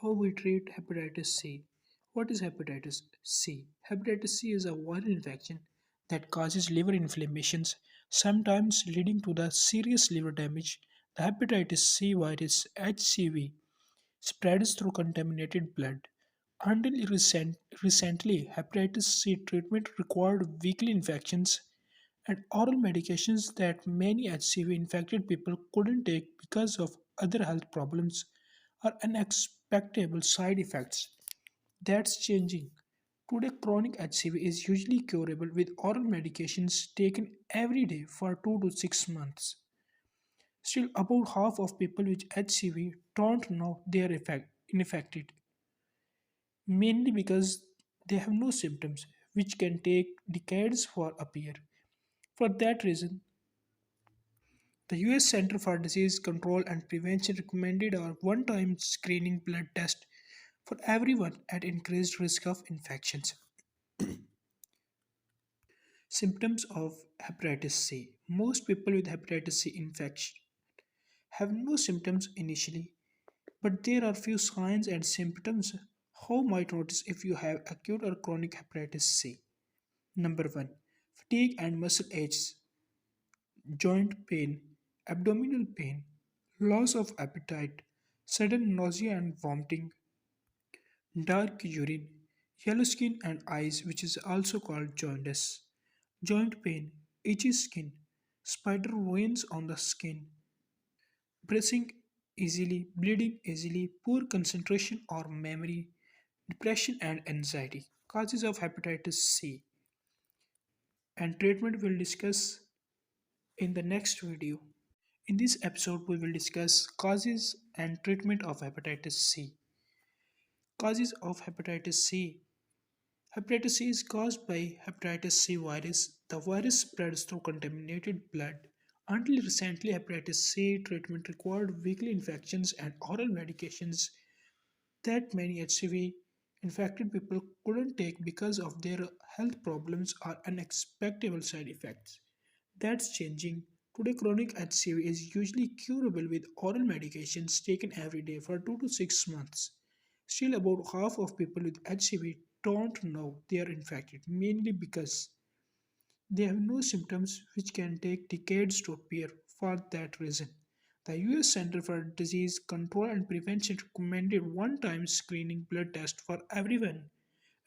How we treat hepatitis C. What is hepatitis C? Hepatitis C is a viral infection that causes liver inflammations, sometimes leading to the serious liver damage. The hepatitis C virus HCV spreads through contaminated blood. Until recently, hepatitis C treatment required weekly infections and oral medications that many HCV infected people couldn't take because of other health problems or unexpected side effects. That's changing. Today, chronic HCV is usually curable with oral medications taken every day for 2 to 6 months. Still, about half of people with HCV don't know they are infected, mainly because they have no symptoms, which can take decades for appear. For that reason, the US Center for Disease Control and Prevention recommended a one-time screening blood test for everyone at increased risk of infections. Symptoms of hepatitis C. Most people with hepatitis C infection have no symptoms initially, but there are few signs and symptoms how might notice if you have acute or chronic hepatitis C. Number 1. Fatigue and muscle aches, joint pain, abdominal pain, loss of appetite, sudden nausea and vomiting, dark urine, yellow skin and eyes, which is also called jaundice, joint pain, itchy skin, spider veins on the skin, pressing easily, bleeding easily, poor concentration or memory, depression and anxiety. Causes of hepatitis C and treatment will discuss in the next video. In this episode, we will discuss causes and treatment of hepatitis C. Causes of hepatitis C. Hepatitis C is caused by hepatitis C virus. The virus spreads through contaminated blood. Until recently, hepatitis C treatment required weekly infections and oral medications that many HCV infected people couldn't take because of their health problems or unexpected side effects. That's changing. Today, chronic HCV is usually curable with oral medications taken every day for 2 to 6 months. Still, about half of people with HCV don't know they are infected, mainly because they have no symptoms which can take decades to appear. For that reason, the US Center for Disease Control and Prevention recommended one time screening blood test for everyone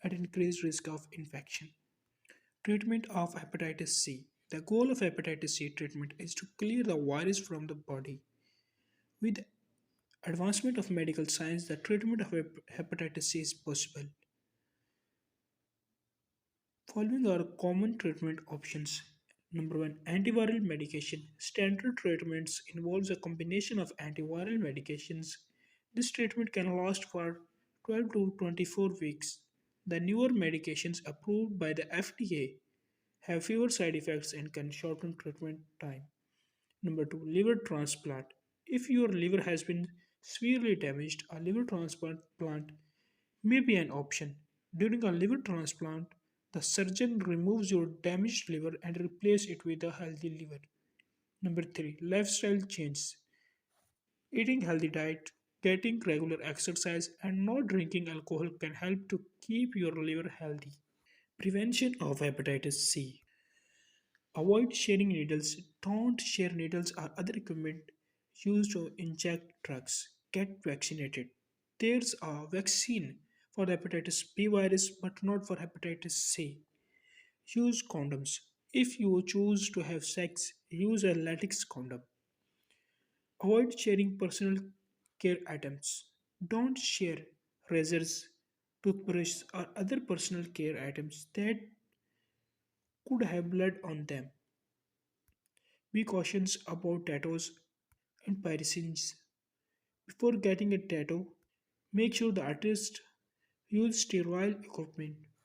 at increased risk of infection. Treatment of hepatitis C. The goal of hepatitis C treatment is to clear the virus from the body. With advancement of medical science, the treatment of hepatitis C is possible. Following are common treatment options. Number 1. Antiviral medication. Standard treatments involves a combination of antiviral medications. This treatment can last for 12 to 24 weeks. The newer medications approved by the FDA have fewer side effects and can shorten treatment time. Number 2. Liver transplant. If your liver has been severely damaged, a liver transplant may be an option. During a liver transplant, the surgeon removes your damaged liver and replaces it with a healthy liver. Number 3. Lifestyle changes. Eating healthy diet, getting regular exercise, and not drinking alcohol can help to keep your liver healthy. Prevention of hepatitis C. Avoid sharing needles. Don't share needles or other equipment used to inject drugs. Get vaccinated. There's a vaccine for the hepatitis B virus but not for hepatitis C. Use condoms. If you choose to have sex, use a latex condom. Avoid sharing personal care items. Don't share razors, toothbrushes, or other personal care items that could have blood on them. Be cautious about tattoos and piercings. Before getting a tattoo, make sure the artist used sterile equipment.